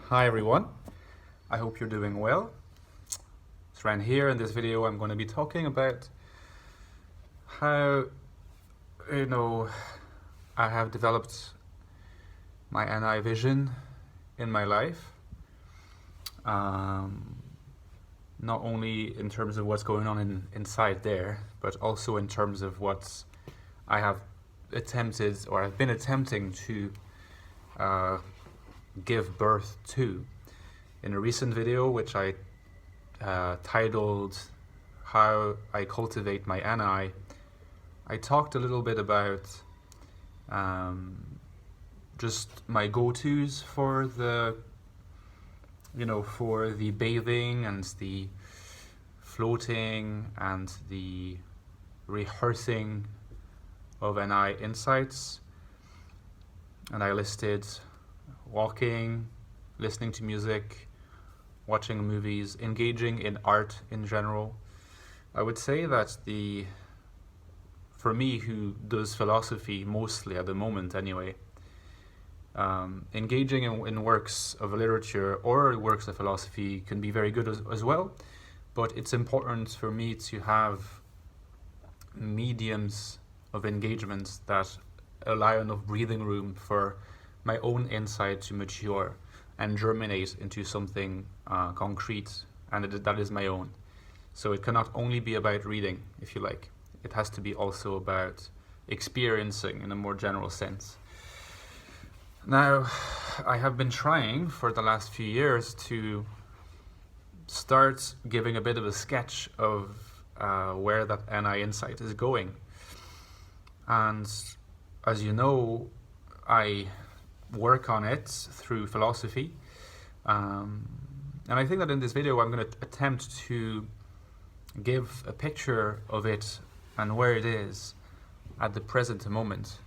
Hi everyone, I hope you're doing well. It's Ran here. In this video I'm going to be talking about how, I have developed my NI vision in my life. Not only in terms of what's going on inside there, but also in terms of what I have attempted or I've been attempting to give birth to. In a recent video, which I titled How I Cultivate My NI, I talked a little bit about just my go-tos for the bathing and the floating and the rehearsing of NI insights. And I listed walking, listening to music, watching movies, engaging in art in general. I would say that for me, who does philosophy mostly at the moment anyway, engaging in works of literature or works of philosophy can be very good as well, but it's important for me to have mediums of engagement that allow enough breathing room for my own insight to mature and germinate into something concrete, and that is my own. So it cannot only be about reading, if you like. It has to be also about experiencing in a more general sense. Now, I have been trying for the last few years to start giving a bit of a sketch of where that NI insight is going. And as you know, I work on it through philosophy. And I think that in this video I'm going to attempt to give a picture of it and where it is at the present moment.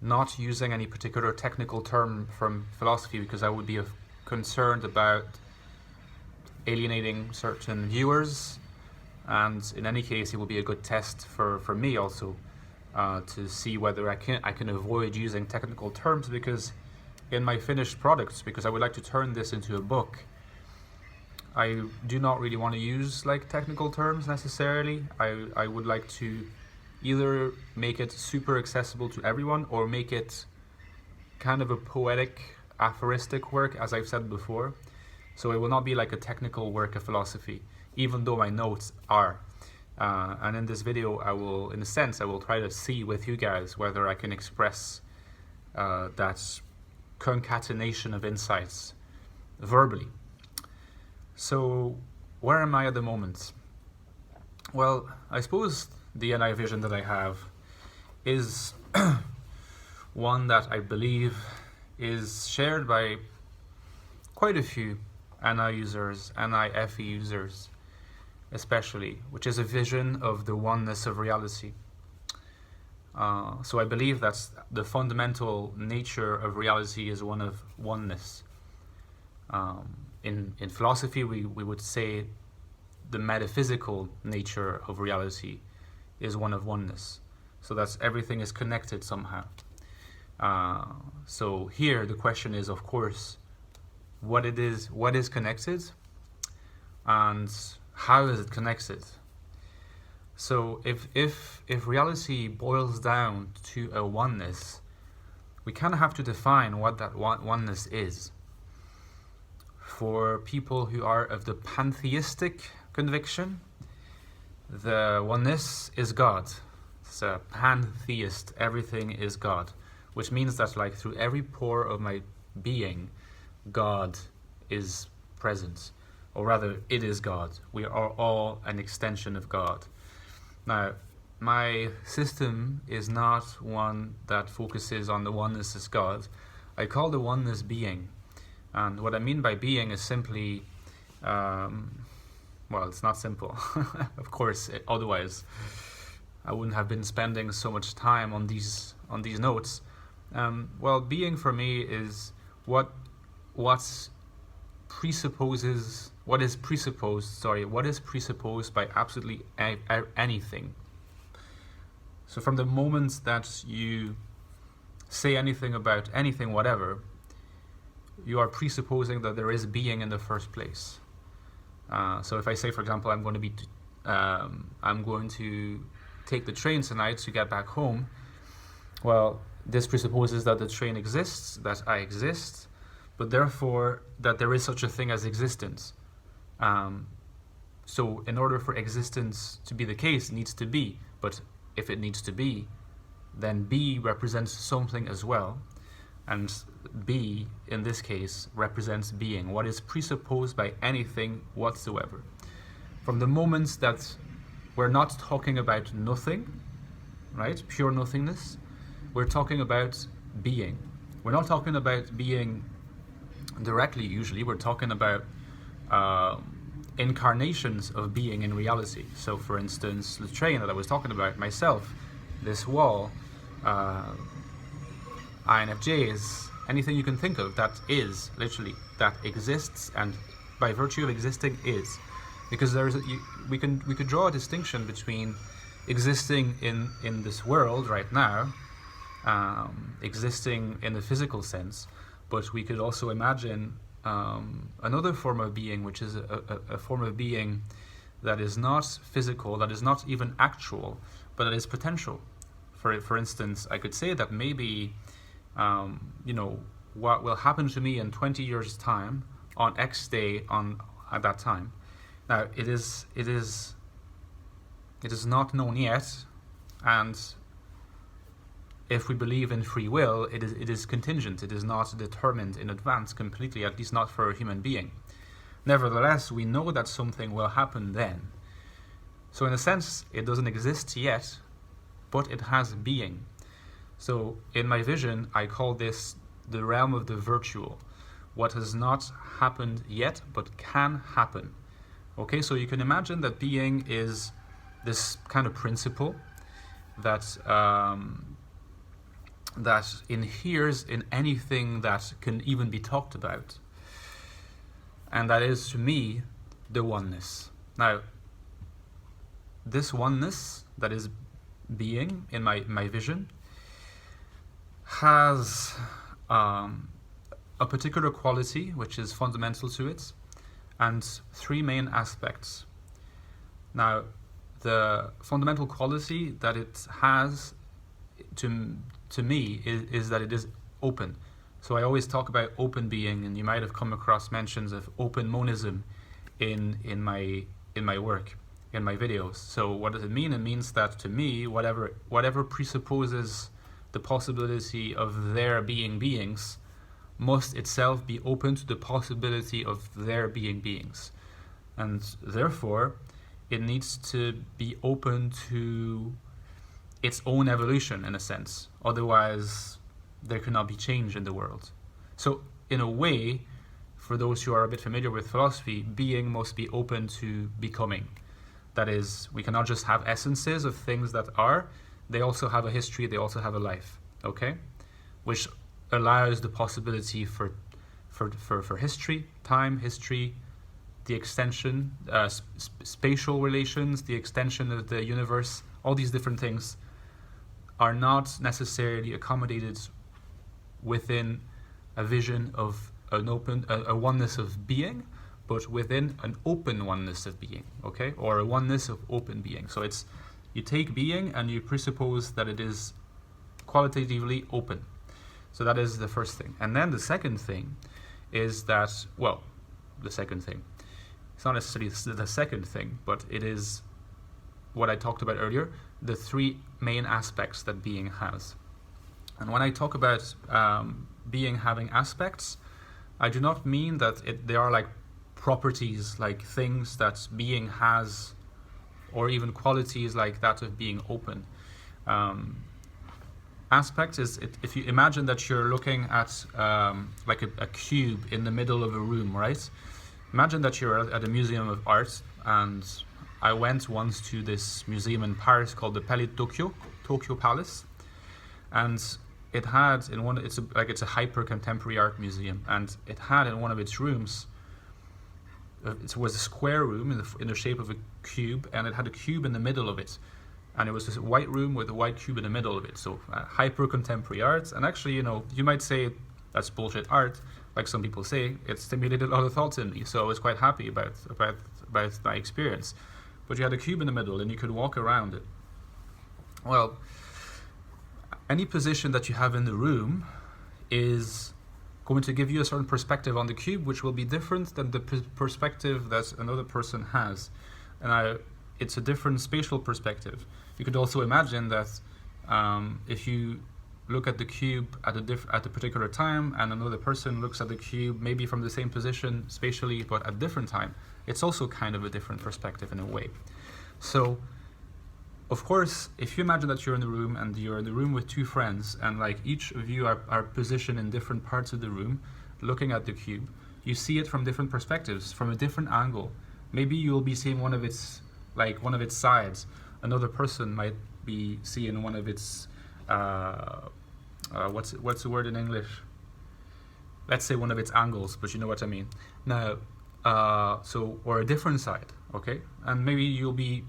Not using any particular technical term from philosophy because I would be concerned about alienating certain viewers, and in any case it will be a good test for me also to see whether I can avoid using technical terms, because in my finished products, because I would like to turn this into a book, I do not really want to use like technical terms necessarily. I would like to either make it super accessible to everyone or make it kind of a poetic, aphoristic work, as I've said before. So it will not be like a technical work of philosophy, even though my notes are. And in this video, I will try to see with you guys whether I can express that concatenation of insights verbally. So where am I at the moment? Well, I suppose the NI vision that I have is one that I believe is shared by quite a few NI users, NIFE users especially, which is a vision of the oneness of reality. So I believe that the fundamental nature of reality is one of oneness. In philosophy, we would say the metaphysical nature of reality is one of oneness. So that's everything is connected somehow. So here the question is, of course, what is connected, and how is it connected? So if reality boils down to a oneness, we kind of have to define what that oneness is. For people who are of the pantheistic conviction, the oneness is God. It's a pantheist, everything is God, which means that like through every pore of my being, God is present, or rather it is God. We are all an extension of God. Now, my system is not one that focuses on the oneness as God. I call the oneness being. And what I mean by being is simply, well, it's not simple. Of course, otherwise I wouldn't have been spending so much time on these notes. Well, being for me is what is presupposed by absolutely anything. So from the moment that you say anything about anything, whatever, you are presupposing that there is being in the first place. So if I say, for example, I'm going to take the train tonight to get back home, well, this presupposes that the train exists, that I exist, but therefore that there is such a thing as existence. So in order for existence to be the case, it needs to be. But if it needs to be, then B represents something as well. And B, in this case, represents being, what is presupposed by anything whatsoever. From the moment that we're not talking about nothing, right, pure nothingness, we're talking about being. We're not talking about being directly, usually. We're talking about incarnations of being in reality. So, for instance, the train that I was talking about, myself, this wall, INFJs, anything you can think of that is, literally, that exists, and by virtue of existing is. Because we could draw a distinction between existing in this world right now, existing in the physical sense, but we could also imagine another form of being, which is a form of being that is not physical, that is not even actual, but that is potential. For instance, I could say that maybe, what will happen to me in 20 years' time on X day at that time. Now, it is not known yet, and if we believe in free will, it is contingent. It is not determined in advance completely, at least not for a human being. Nevertheless, we know that something will happen then. So in a sense, it doesn't exist yet, but it has being. So in my vision, I call this the realm of the virtual. What has not happened yet, but can happen. Okay, so you can imagine that being is this kind of principle that that inheres in anything that can even be talked about. And that is, to me, the oneness. Now, this oneness that is being in my vision has a particular quality which is fundamental to it, and three main aspects. Now, the fundamental quality that it has to me is that it is open. So I always talk about open being, and you might have come across mentions of open monism in my work, in my videos. So what does it mean? It means that to me, whatever presupposes the possibility of there being beings must itself be open to the possibility of there being beings. And therefore, it needs to be open to its own evolution, in a sense. Otherwise, there cannot be change in the world. So, in a way, for those who are a bit familiar with philosophy, being must be open to becoming. That is, we cannot just have essences of things that are, they also have a history, they also have a life, okay? Which allows the possibility for history, time, history, the extension, spatial relations, the extension of the universe, all these different things are not necessarily accommodated within a vision of an open, a oneness of being, but within an open oneness of being, okay? Or a oneness of open being. So it's, you take being and you presuppose that it is qualitatively open. So that is the first thing. And then the second thing is that, well, the second thing, it's not necessarily the second thing, but it is what I talked about earlier, the three main aspects that being has. And when I talk about being having aspects, I do not mean that they are like properties, like things that being has, or even qualities like that of being open. Aspect is, if you imagine that you're looking at like a cube in the middle of a room, right? Imagine that you're at a museum of art, and I went once to this museum in Paris called the Palais de Tokyo Palace, and it had in one, it's a hyper contemporary art museum, and it had in one of its rooms, it was a square room in the shape of a cube, and it had a cube in the middle of it, and it was this white room with a white cube in the middle of it. So hyper contemporary art, and actually, you know, you might say that's bullshit art, like some people say, it stimulated a lot of thoughts in me. So I was quite happy about my experience. But you had a cube in the middle, and you could walk around it. Well, any position that you have in the room is going to give you a certain perspective on the cube, which will be different than the perspective that another person has. And it's a different spatial perspective. You could also imagine that if you look at the cube at a particular time, and another person looks at the cube maybe from the same position spatially, but at a different time, it's also kind of a different perspective in a way. So, of course, if you imagine that you're in the room and you're in the room with two friends, and like each of you are positioned in different parts of the room, looking at the cube, you see it from different perspectives, from a different angle. Maybe you'll be seeing one of its sides. Another person might be seeing one of its what's the word in English? Let's say one of its angles, but you know what I mean. Now, or a different side, okay? And maybe you'll be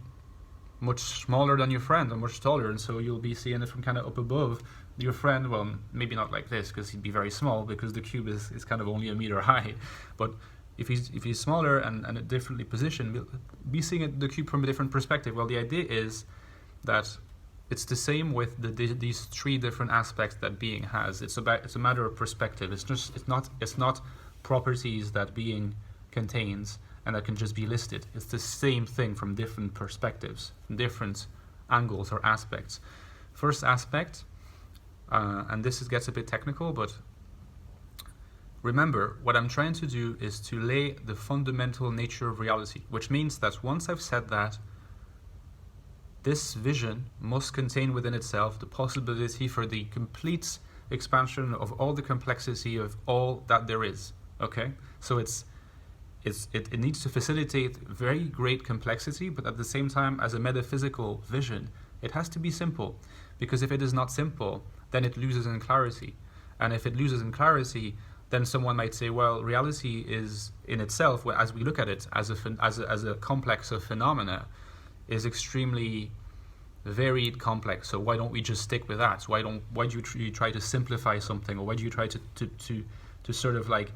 much smaller than your friend and much taller, and so you'll be seeing it from kind of up above your friend. Well, maybe not like this, because he'd be very small, because the cube is kind of only a meter high. But if he's smaller and differently positioned, we'll be seeing the cube from a different perspective. Well, the idea is that it's the same with these three different aspects that being has. It's a matter of perspective. It's not properties that being contains and that can just be listed. It's the same thing from different perspectives, different angles or aspects. First aspect, and this gets a bit technical, but remember, what I'm trying to do is to lay the fundamental nature of reality, which means that once I've said that, this vision must contain within itself the possibility for the complete expansion of all the complexity of all that there is. Okay? So it needs to facilitate very great complexity, but at the same time, as a metaphysical vision, it has to be simple. Because if it is not simple, then it loses in clarity. And if it loses in clarity, then someone might say, well, reality is in itself, as we look at it, as a complex of phenomena, is extremely varied, complex. So why don't we just stick with that? Why do you try to simplify something, or why do you try to sort of like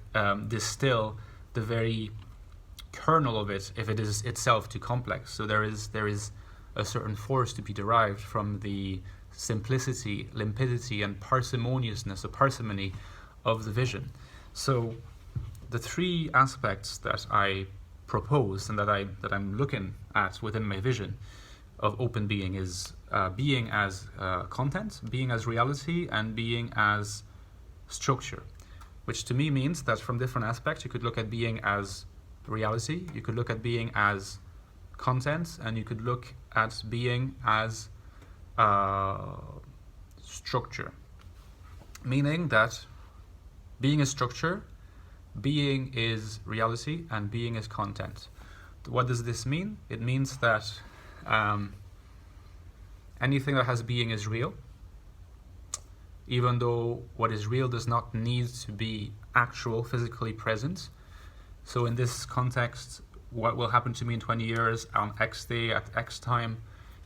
distill the very kernel of it if it is itself too complex? So there is a certain force to be derived from the simplicity, limpidity, and parsimoniousness, or parsimony of the vision. So the three aspects that I propose and that I'm looking at within my vision of open being is being as content, being as reality, and being as structure, which to me means that from different aspects you could look at being as reality, you could look at being as content, and you could look at being as structure, meaning that being is structure, being is reality, and being is content. What does this mean? It means that anything that has being is real, even though what is real does not need to be actual, physically present. So in this context, what will happen to me in 20 years on X day at X time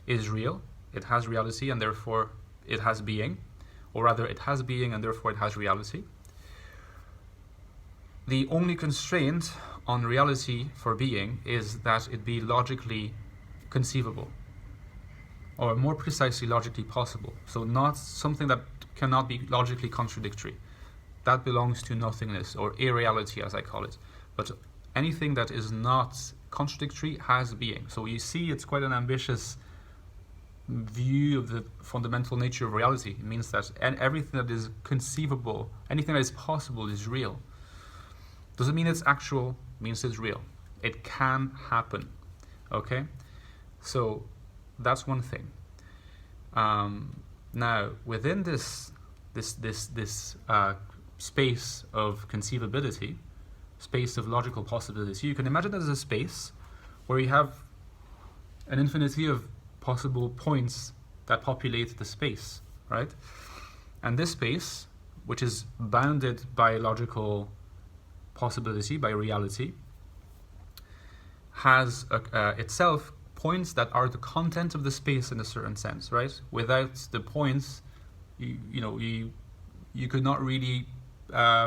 is real. It has reality, and therefore it has being, or rather it has being and therefore it has reality. The only constraint on reality for being is that it be logically conceivable, or more precisely logically possible. So not something that cannot be logically contradictory. That belongs to nothingness, or irreality as I call it. But anything that is not contradictory has being. So you see, it's quite an ambitious view of the fundamental nature of reality. It means that everything that is conceivable, anything that is possible is real. Doesn't mean it's actual, means it's real. It can happen, okay? So that's one thing. Now, within this space of conceivability, space of logical possibility, you can imagine that as a space where you have an infinity of possible points that populate the space, right? And this space, which is bounded by logical possibility, by reality, has itself points that are the content of the space in a certain sense, right? Without the points, you could not really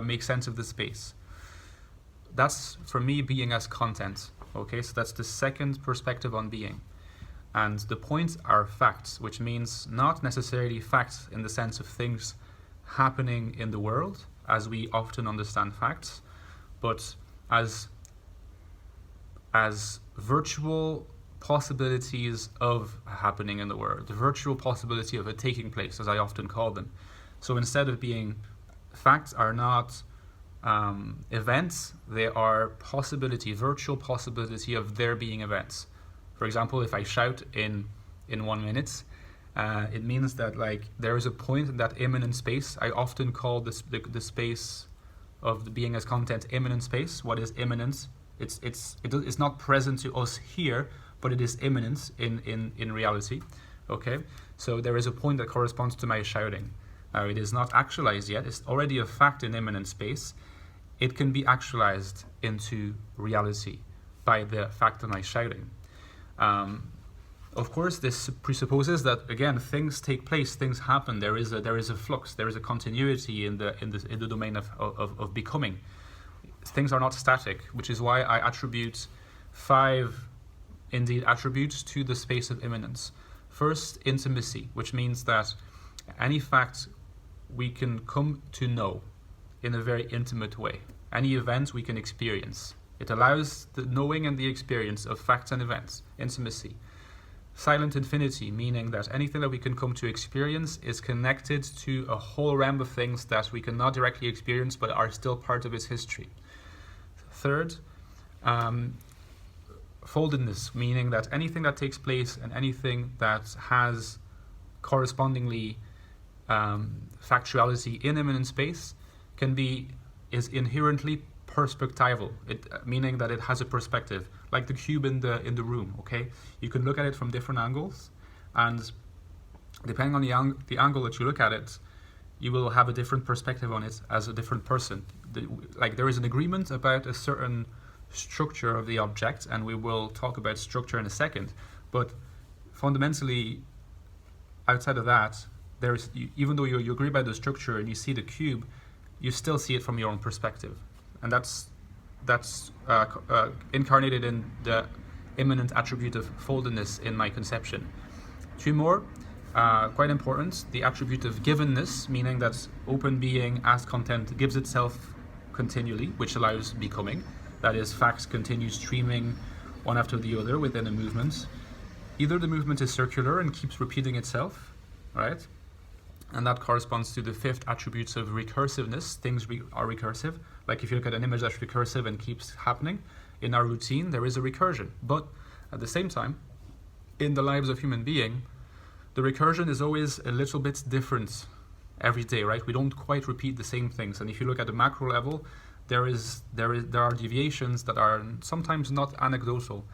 make sense of the space. That's, for me, being as content. Okay, so that's the second perspective on being. And the points are facts, which means not necessarily facts in the sense of things happening in the world, as we often understand facts, but as virtual possibilities of happening in the world, the virtual possibility of it taking place, as I often call them. So instead of being facts are not events, they are possibility, virtual possibility of there being events. For example, if I shout in 1 minute, it means that like there is a point in that imminent space. I often call this the space of the being as content imminent space. What is imminent? It's not present to us here, but it is imminent in reality. Okay, so there is a point that corresponds to my shouting. It is not actualized yet. It's already a fact in imminent space. It can be actualized into reality by the fact of my shouting. Of course, this presupposes that again things take place, things happen. There is a flux, there is a continuity in the domain of becoming. Things are not static, which is why I attribute 5 indeed attributes to the space of immanence. First, intimacy, which means that any fact we can come to know in a very intimate way. Any event we can experience. It allows the knowing and the experience of facts and events. Intimacy. Silent infinity, meaning that anything that we can come to experience is connected to a whole realm of things that we cannot directly experience but are still part of its history. Third, foldedness, meaning that anything that takes place and anything that has correspondingly factuality in immanent space is inherently perspectival, meaning that it has a perspective, like the cube in the room. Okay, you can look at it from different angles, and depending on the angle that you look at it, you will have a different perspective on it as a different person. Like there is an agreement about a certain structure of the object, and we will talk about structure in a second, but fundamentally outside of that, even though you agree about the structure and you see the cube, you still see it from your own perspective, and that's incarnated in the immanent attribute of foldedness in my conception. 2 more, quite important, the attribute of givenness, meaning that open being as content gives itself continually, which allows becoming. That is, facts continue streaming one after the other within a movement. Either the movement is circular and keeps repeating itself, right? And that corresponds to the 5th attributes of recursiveness. Things are recursive. Like if you look at an image that's recursive and keeps happening, in our routine there is a recursion. But at the same time, in the lives of human being, the recursion is always a little bit different every day, right? We don't quite repeat the same things. And if you look at the macro level, there are deviations that are sometimes not anecdotal.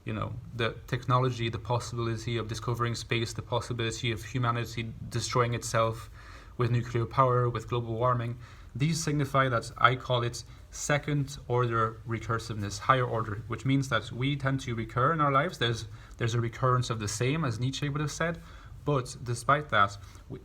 You know, the technology, the possibility of discovering space, the possibility of humanity destroying itself with nuclear power, with global warming. These signify that I call it second order recursiveness, higher order, which means that we tend to recur in our lives. There's a recurrence of the same, as Nietzsche would have said. But despite that,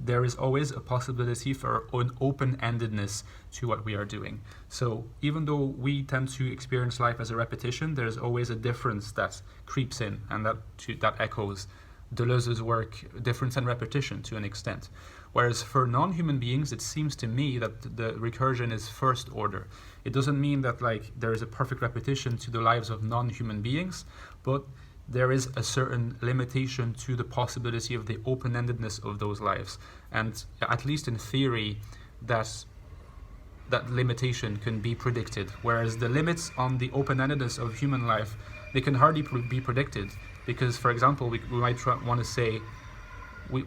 there is always a possibility for an open-endedness to what we are doing. So even though we tend to experience life as a repetition, there's always a difference that creeps in, and that echoes Deleuze's work, difference and repetition to an extent. Whereas for non-human beings, it seems to me that the recursion is first order. It doesn't mean that like there is a perfect repetition to the lives of non-human beings, but there is a certain limitation to the possibility of the open-endedness of those lives. And at least in theory, that limitation can be predicted. Whereas the limits on the open-endedness of human life, they can hardly be predicted. Because, for example, we might want to say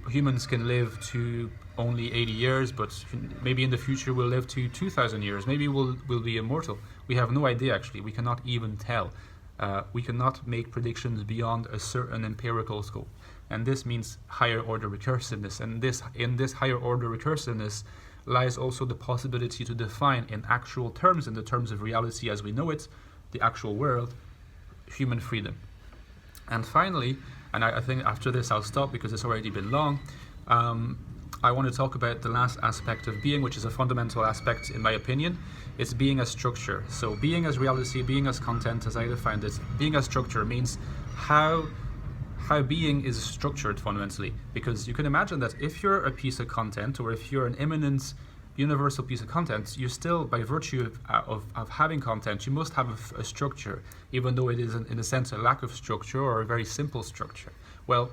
humans can live to only 80 years, but maybe in the future we'll live to 2,000 years. Maybe we'll be immortal. We have no idea, actually. We cannot even tell. We cannot make predictions beyond a certain empirical scope, and this means higher order recursiveness. And in this higher order recursiveness lies also the possibility to define in actual terms, in the terms of reality as we know it, the actual world, human freedom. And finally, and I think after this I'll stop because it's already been long, I want to talk about the last aspect of being, which is a fundamental aspect in my opinion. It's being as structure. So being as reality, being as content, as I defined it, being as structure means how being is structured fundamentally. Because you can imagine that if you're a piece of content, or if you're an imminent universal piece of content, you still, by virtue of having content, you must have a structure, even though it is in a sense a lack of structure or a very simple structure. Well,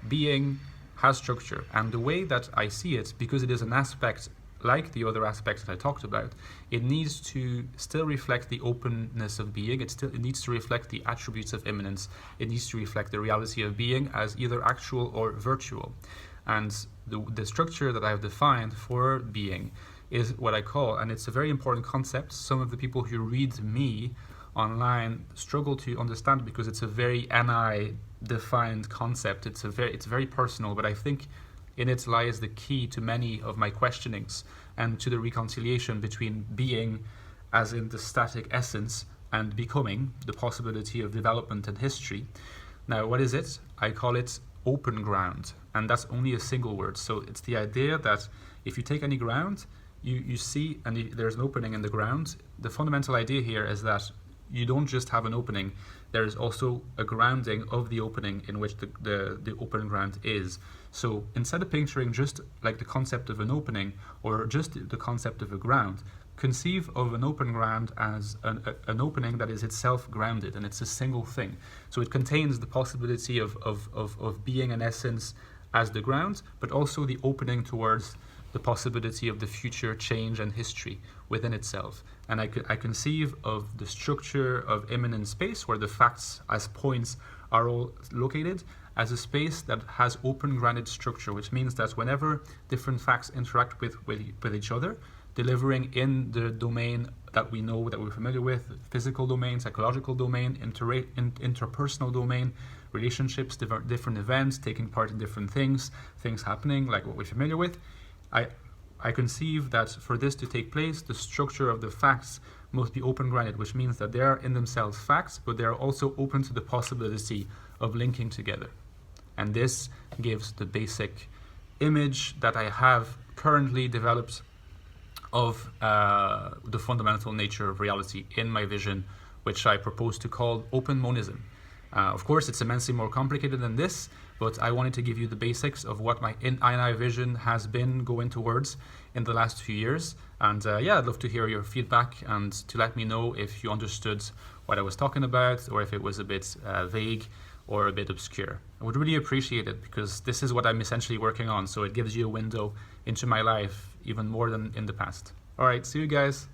being has structure, and the way that I see it, because it is an aspect like the other aspects that I talked about, it needs to still reflect the openness of being. It needs to reflect the attributes of imminence. It needs to reflect the reality of being as either actual or virtual. And the structure that I've defined for being is what I call, and it's a very important concept, some of the people who read me online struggle to understand because it's a very defined concept. It's very personal, but I think in it lies the key to many of my questionings and to the reconciliation between being, as in the static essence, and becoming, the possibility of development and history. Now, what is it? I call it open ground, and that's only a single word. So it's the idea that if you take any ground, you see, and there's an opening in the ground. The fundamental idea here is that you don't just have an opening, there is also a grounding of the opening in which the open ground is. So instead of picturing just like the concept of an opening or just the concept of a ground, conceive of an open ground as an opening that is itself grounded, and it's a single thing. So it contains the possibility of being an essence as the ground, but also the opening towards the possibility of the future change and history within itself. And I conceive of the structure of immanent space, where the facts as points are all located, as a space that has open grounded structure, which means that whenever different facts interact with each other, delivering in the domain that we know, that we're familiar with, physical domain, psychological domain, interpersonal domain, relationships, different events, taking part in different things happening, like what we're familiar with, I conceive that for this to take place, the structure of the facts must be open-grounded, which means that they are in themselves facts, but they are also open to the possibility of linking together. And this gives the basic image that I have currently developed of the fundamental nature of reality in my vision, which I propose to call open monism. Of course, it's immensely more complicated than this, but I wanted to give you the basics of what my INI vision has been going towards in the last few years. And yeah, I'd love to hear your feedback and to let me know if you understood what I was talking about, or if it was a bit vague or a bit obscure. I would really appreciate it, because this is what I'm essentially working on, so it gives you a window into my life even more than in the past. All right, see you guys.